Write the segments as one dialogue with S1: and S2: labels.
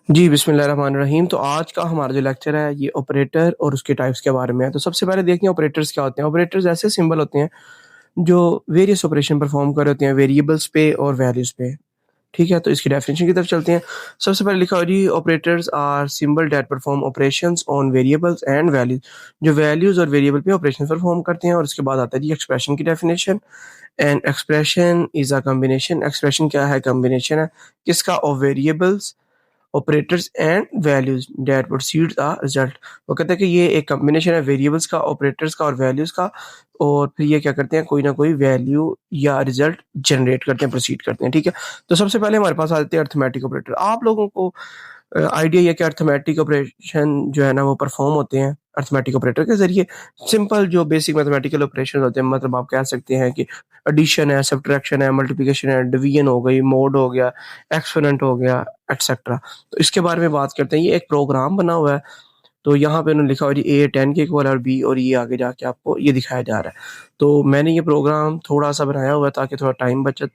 S1: जी, बिस्मिल्लाहिर्रहमानिर्रहीम। तो आज का हमारा जो लेक्चर है ये ऑपरेटर और उसके टाइप्स के बारे में है। तो सबसे पहले देखते हैं ऑपरेटर्स क्या होते हैं। ऑपरेटर्स ऐसे सिंबल होते हैं जो वेरियस ऑपरेशन परफॉर्म कर रहे होते हैं वेरिएबल्स पे और वैल्यूज़ पे। ठीक है? तो इसकी डेफिनेशन की तरफ चलते हैं। सबसे पहले लिखा हुआ जी, operators are symbol that perform operations on variables and values. जो वैल्यूज़ और वेरिएबल पे ऑपरेशन परफॉर्म करते हैं। और उसके बाद आता है जी एक्सप्रेशन की definition. And expression is a combination. Expression क्या है? कॉम्बिनेशन है। किसका? Of variables, operators and values that proceeds a result. वो कहते हैं कि ये एक कॉम्बिनेशन है वेरिएबल्स का, ऑपरेटर्स का और वैल्यूज का। और फिर ये क्या करते हैं? कोई ना कोई वैल्यू या रिजल्ट जनरेट करते हैं, प्रोसीड करते हैं। ठीक है? तो सबसे पहले हमारे पास आते हैं अर्थमेटिक ऑपरेटर। आप लोगों को आइडिया ये कि अर्थमेटिक ऑपरेशन जो है ना वो परफॉर्म होते हैं अर्थमेटिक ऑपरेटर के जरिए। सिंपल जो बेसिक मैथमेटिकल ऑपरेशन होते हैं, मतलब आप कह सकते हैं कि एडिशन है, सब्ट्रैक्शन है, मल्टीप्लिकेशन है, डिवीजन हो गई, मोड हो गया, एक्सपोनेंट हो गया, एटसेट्रा। तो इसके बारे में बात करते हैं। ये एक प्रोग्राम बना हुआ है। तो यहाँ पे उन्होंने लिखा हुआ है जी ए 10 के इक्वल और बी, और ये आगे जाके आपको ये दिखाया जा रहा है। तो मैंने ये प्रोग्राम थोड़ा सा बनाया हुआ है ताकि थोड़ा टाइम बचत,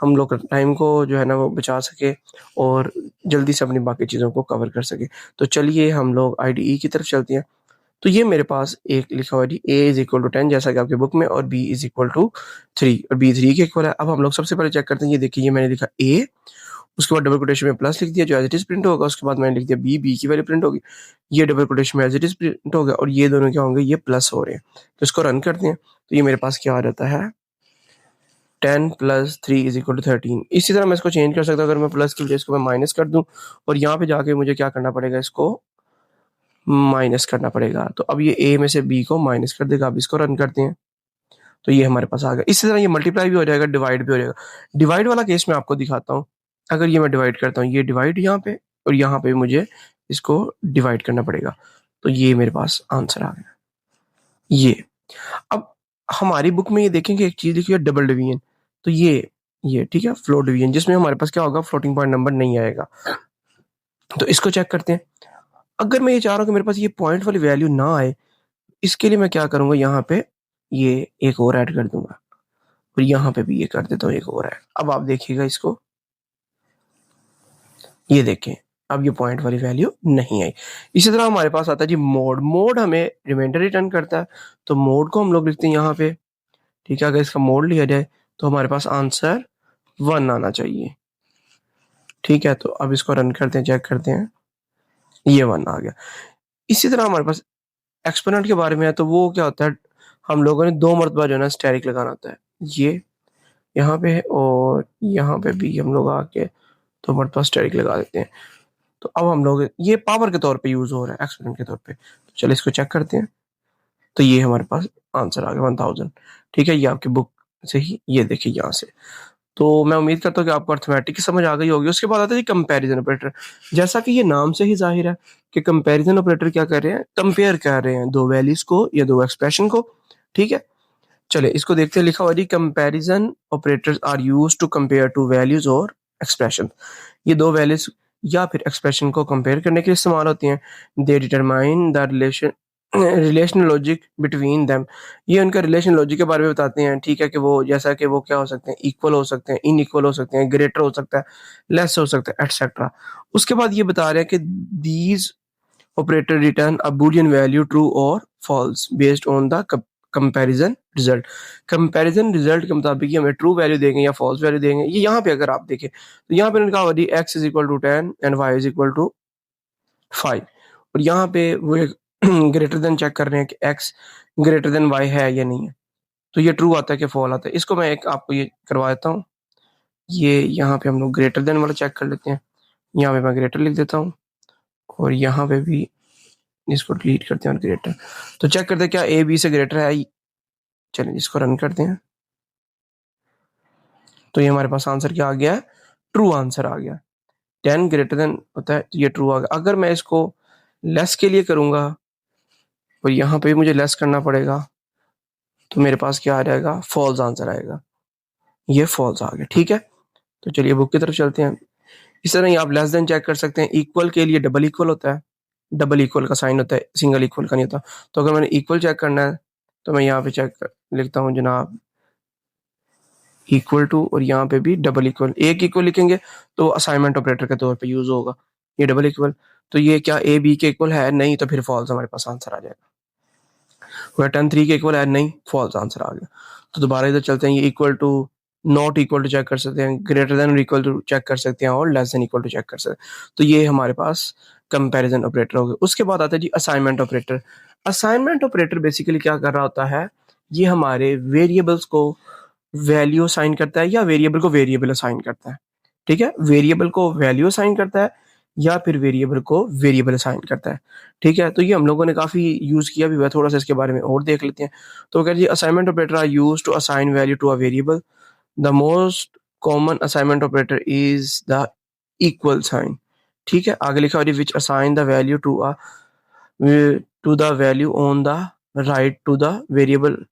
S1: हम लोग टाइम को जो है ना वो बचा सके और जल्दी से अपनी बाकी चीज़ों को कवर कर सके। तो चलिए हम लोग आईडीई की तरफ चलते हैं। तो ये मेरे पास एक लिखा हुआ है जी ए इज इक्वल टू 10 जैसा कि आपके बुक में, और बी इज इक्वल टू 3, और बी 3 के इक्वल है। अब हम लोग सबसे पहले चेक करते हैं। ये देखिए, ये मैंने लिखा ए, उसके बाद डबल कोटेशन में प्लस लिख दिया जो एज इट इज प्रिंट होगा। उसके बाद मैंने लिख दिया बी, बी की वैल्यू प्रिंट होगी। ये डबल कोटेशन में एज इट इज प्रिंट हो गया, और ये दोनों क्या होंगे? ये प्लस हो रहे हैं। तो इसको रन करते हैं। तो ये मेरे पास क्या आ जाता है? 10 प्लस 3 इज इक्वल टू 13। इसी तरह मैं इसको चेंज कर सकता हूँ। अगर मैं प्लस की वजह इसको मैं माइनस कर दूं, और यहाँ पे जाके मुझे क्या करना पड़ेगा? इसको माइनस करना पड़ेगा। तो अब ये ए में से बी को माइनस कर देगा। अब इसको रन करते हैं। तो ये हमारे पास आ गया। इसी तरह ये मल्टीप्लाई भी हो जाएगा, डिवाइड भी हो जाएगा। डिवाइड वाला केस मैं आपको दिखाता हूँ। अगर ये मैं डिवाइड करता हूँ, ये डिवाइड यहाँ पे, और यहाँ पे मुझे इसको डिवाइड करना पड़ेगा। तो ये मेरे पास आंसर आ गया ये। अब हमारी बुक में ये देखेंगे एक चीज लिखी है डबल डिवीजन। तो ये ठीक है, फ्लोट डिवीजन, जिसमें हमारे पास क्या होगा? फ्लोटिंग पॉइंट नंबर नहीं आएगा। तो इसको चेक करते हैं। अगर मैं ये चाह रहा हूँ कि मेरे पास ये पॉइंट वाली वैल्यू ना आए, इसके लिए मैं क्या करूंगा? यहाँ पे ये एक और ऐड कर दूंगा, और यहाँ पे भी ये कर देता हूँ एक और ऐड। अब आप देखिएगा इसको, ये देखें, अब ये पॉइंट वाली वैल्यू नहीं आई। इसी तरह हमारे पास आता है जी मोड। मोड हमें रिमाइंडर रिटर्न करता है। तो मोड को हम लोग लिखते हैं यहाँ पे। ठीक है? अगर इसका मोड लिया जाए तो हमारे पास आंसर 1 आना चाहिए। ठीक है? तो अब इसको रन करते हैं, चेक करते हैं, ये 1 आ गया। इसी तरह हमारे पास एक्सपोनेंट के बारे में है। तो वो क्या होता है? हम लोगों ने 2 मरतबा जो है ना स्टेरिक लगाना होता है। ये यहाँ पे, और यहाँ पे भी हम लोग आके 2 मरतबा स्टेरिक लगा देते हैं। तो अब हम लोग ये पावर के तौर पे यूज हो रहा है, एक्सपोनेंट के तौर पे। तो चलिए इसको चेक करते हैं। तो ये हमारे पास आंसर आ गया 1000। ठीक है? ये आपकी बुक से ही, ये देखिए यहाँ से। तो मैं उम्मीद करता हूँ कि आपको अर्थमेटिक की समझ आ गई होगी। उसके बाद आता है कंपैरिजन ऑपरेटर। जैसा कि ये नाम से ही जाहिर है कि कंपैरिजन ऑपरेटर क्या कर रहे हैं? कंपेयर कर रहे हैं दो वैल्यूज को या दो एक्सप्रेशन को। ठीक है? चलिए इसको देखते हैं। लिखा हुआ जी comparison operators are used to compare two values और एक्सप्रेशन। ये दो वैल्यूज या फिर एक्सप्रेशन को कंपेयर करने के लिए इस्तेमाल होती हैं। They determine the relation logic between them. ये उनका रिलेशन लॉजिक के बारे में बताते हैं। ठीक है? कि वो जैसा कि वो क्या हो सकते हैं? इक्वल हो सकते हैं, इनइक्वल हो सकते हैं, ग्रेटर हो सकता है, लेस हो सकता है, एटसेट्रा। उसके बाद ये बता रहे हैं कि these operator return a boolean value true और false based on the comparison result. Comparison result के मुताबिक ये हमें ट्रू वैल्यू देंगे या फॉल्स वैल्यू देंगे। ये यहाँ पे अगर आप देखें तो यहाँ पे उन्होंने कहा x is equal to 10 and y is equal to 5। और यहाँ पे वो एक ग्रेटर देन चेक कर रहे हैं कि एक्स ग्रेटर देन वाई है या नहीं है। तो ये ट्रू आता है कि फॉल आता है। इसको मैं एक आपको ये करवा देता हूँ। ये यहाँ पे हम लोग ग्रेटर देन वाला चेक कर लेते हैं। यहाँ पे मैं ग्रेटर लिख देता हूँ, और यहाँ पे भी इसको डिलीट करते हैं और ग्रेटर। तो चेक करते हैं क्या ए बी से ग्रेटर है। चलिए इसको रन करते हैं। तो ये हमारे पास आंसर क्या आ गया है? ट्रू आंसर आ गया। 10 ग्रेटर देन होता है, तो ये ट्रू आ गया। अगर मैं इसको लेस के लिए करूंगा, और यहाँ पे भी मुझे लेस करना पड़ेगा, तो मेरे पास क्या आ जाएगा? फॉल्स आंसर आएगा। ये फॉल्स आ गया। ठीक है? तो चलिए बुक की तरफ चलते हैं। इस तरह ही आप लेस देन चेक कर सकते हैं। इक्वल के लिए डबल इक्वल होता है, डबल इक्वल का साइन होता है, सिंगल इक्वल का नहीं होता। तो अगर मैंने इक्वल चेक करना है तो मैं यहाँ पे लिखता हूँ जनाब इक्वल टू, और यहाँ पे भी डबल इक्वल। एक इक्वल लिखेंगे तो असाइनमेंट ऑपरेटर के तौर पे यूज होगा। ये डबल इक्वल, तो ये क्या ए बी के इक्वल है? नहीं, तो फिर फॉल्स हमारे पास आंसर आ जाएगा। हुआ 10 3 के इक्वल है? नहीं, फॉल्स आंसर आ गया। तो दोबारा इधर चलते हैं, ये equal to, not equal to check कर सकते हैं, ग्रेटर देन और इक्वल टू चेक कर सकते हैं, और less than equal to check कर सकते हैं। तो ये हमारे पास कंपैरिजन ऑपरेटर हो गया। उसके बाद आता है जी assignment operator. Assignment operator basically क्या कर रहा होता है, ये हमारे वेरिएबल्स को वैल्यू असाइन करता है या वेरिएबल को वेरिएबल असाइन करता है। ठीक है, वेरिएबल को वैल्यू असाइन करता है या फिर वेरिएबल को वेरिएबल असाइन करता है। ठीक है, तो ये हम लोगों ने काफी यूज किया भी हुआ है, थोड़ा सा इसके बारे में और देख लेते हैं। तो कह जी assignment operators are used to assign value to a variable. The most common assignment operator is the equal sign. ठीक है, आगे लिखा हुआ है which assign the value to the value on the right to the variable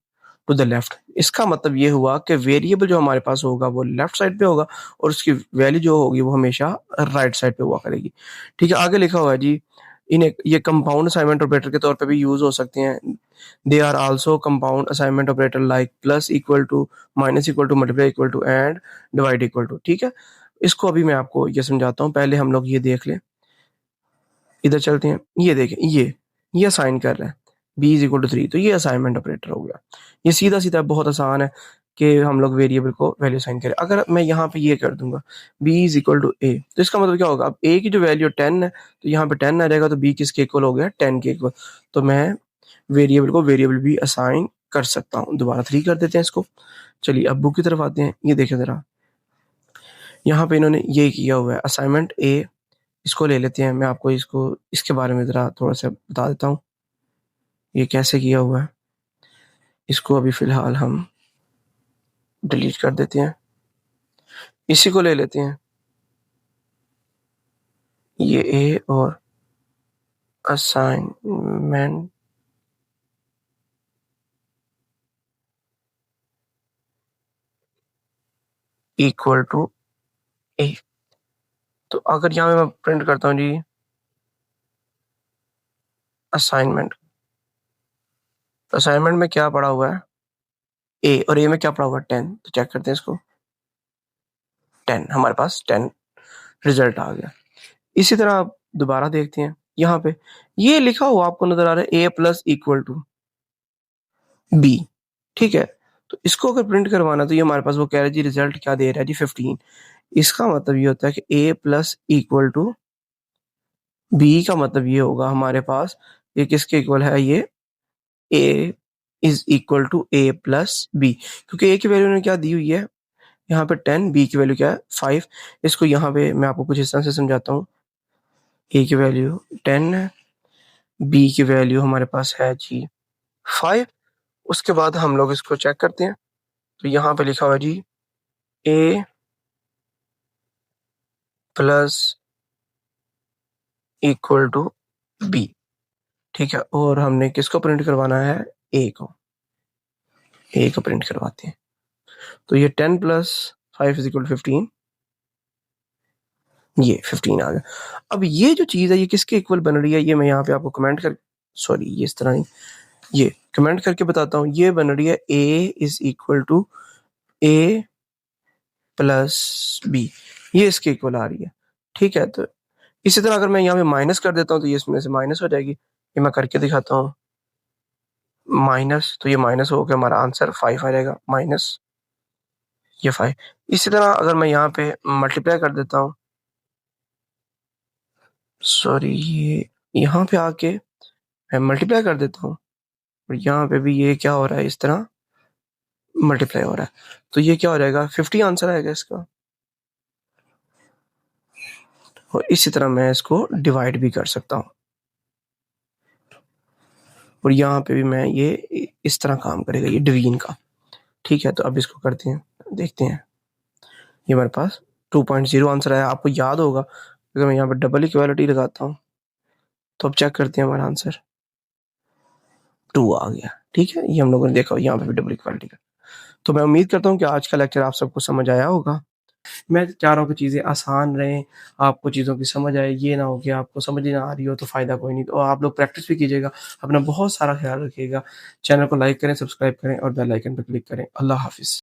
S1: to the left. इसका मतलब ये हुआ कि वेरिएबल जो हमारे पास होगा वो लेफ्ट साइड पे होगा और उसकी वैल्यू जो होगी वो हमेशा राइट साइड पे हुआ करेगी। ठीक है, आगे लिखा हुआ है जी ये कंपाउंड असाइनमेंट ऑपरेटर के तौर पे भी यूज हो सकते हैं। They are also compound assignment operator like plus equal to, minus equal to, multiply equal to and divide equal to. ठीक है, इसको अभी मैं आपको ये समझाता हूँ, पहले हम लोग ये देख लें। इधर चलते हैं, ये देखें, ये असाइन कर रहा है b इज इक्वल टू 3, तो ये असाइनमेंट ऑपरेटर हो गया। ये सीधा सीधा बहुत आसान है कि हम लोग वेरिएबल को वैल्यू असाइन करें। अगर मैं यहाँ पे ये कर दूंगा b is equal to a, तो इसका मतलब क्या होगा, अब a की जो वैल्यू 10 है तो यहाँ पे 10 आ जाएगा, तो b किसके इक्वल हो गया, 10 के इक्वल। तो मैं वेरिएबल को वेरिएबल भी असाइन कर सकता हूँ। दोबारा 3 कर देते हैं इसको। चलिए अब बुक की तरफ आते हैं, ये देखें जरा, यहाँ पे इन्होंने ये किया हुआ है असाइनमेंट a। इसको ले लेते हैं, मैं आपको इसके बारे में जरा थोड़ा सा बता देता हूँ ये कैसे किया हुआ है। इसको अभी फिलहाल हम डिलीट कर देते हैं, इसी को ले लेते हैं, ये ए और असाइनमेंट इक्वल टू ए। तो अगर यहाँ पे मैं प्रिंट करता हूँ जी असाइनमेंट, तो असाइनमेंट में क्या पड़ा हुआ है, ए, और ए में क्या पड़ा हुआ है, 10। तो चेक करते हैं इसको, 10, हमारे पास 10 रिजल्ट आ गया। इसी तरह आप दोबारा देखते हैं, यहाँ पे ये लिखा हुआ आपको नजर आ रहा है ए प्लस इक्वल टू बी। ठीक है, तो इसको अगर प्रिंट करवाना तो ये हमारे पास वो कह रहा है जी रिजल्ट क्या दे रहा है जी 15। इसका मतलब ये होता है कि ए प्लस इक्वल टू बी का मतलब ये होगा हमारे पास ये किसके इक्वल है, ये A is equal to A plus B, क्योंकि ए की वैल्यू ने क्या दी हुई है यहाँ पे 10, बी की वैल्यू क्या है 5। इसको यहाँ पे मैं आपको कुछ इस तरह से समझाता हूँ, ए की वैल्यू 10 है, बी की वैल्यू हमारे पास है जी 5। उसके बाद हम लोग इसको चेक करते हैं, तो यहाँ पे लिखा हुआ है जी ए प्लस इक्वल टू बी। ठीक है, और हमने किसको प्रिंट करवाना है, ए को, ए को प्रिंट करवाते हैं। तो ये 10 प्लस 5 इज इक्वल 15, ये 15 आ गया। अब ये जो चीज़ है ये किसके इक्वल बन रही है, ये मैं यहाँ पे आपको कमेंट कर, सॉरी ये इस तरह नहीं, ये कमेंट करके बताता हूँ। ये बन रही है A is equal to A plus B, ये इसके इक्वल आ रही है। ठीक है, तो इसी तरह अगर मैं यहाँ पे माइनस कर देता हूँ तो ये इसमें से माइनस हो जाएगी। ये मैं करके दिखाता हूँ, माइनस, तो ये माइनस हो गया, हमारा आंसर 5 आ जाएगा, माइनस ये 5। इसी तरह अगर मैं यहाँ पे मल्टीप्लाई कर देता हूँ, सॉरी ये यहाँ पे आके मैं मल्टीप्लाई कर देता हूँ और यहाँ पे भी ये क्या हो रहा है, इस तरह मल्टीप्लाई हो रहा है, तो ये क्या हो जाएगा 50 आंसर आएगा इसका। और इसी तरह मैं इसको डिवाइड भी कर सकता हूँ और यहाँ पे भी मैं ये इस तरह काम करेगा ये डिवीजन का। ठीक है, तो अब इसको करते हैं, देखते हैं, ये हमारे पास 2.0 आंसर आया। आपको याद होगा अगर मैं यहाँ पे डबल इक्वालिटी लगाता हूँ तो अब चेक करते हैं, हमारा आंसर 2 आ गया। ठीक है, ये हम लोगों ने देखा यहाँ पे भी डबल इक्वालिटी का। तो मैं उम्मीद करता हूँ कि आज का लेक्चर आप सबको समझ आया होगा। मैं चाह रहा हूँ कि चीज़ें आसान रहें, आपको चीज़ों की समझ आए, ये ना हो कि आपको समझ ही ना आ रही हो तो फ़ायदा कोई नहीं। तो आप लोग प्रैक्टिस भी कीजिएगा, अपना बहुत सारा ख्याल रखिएगा। चैनल को लाइक करें, सब्सक्राइब करें और बेल आइकन पर क्लिक करें। अल्लाह हाफ़िज़।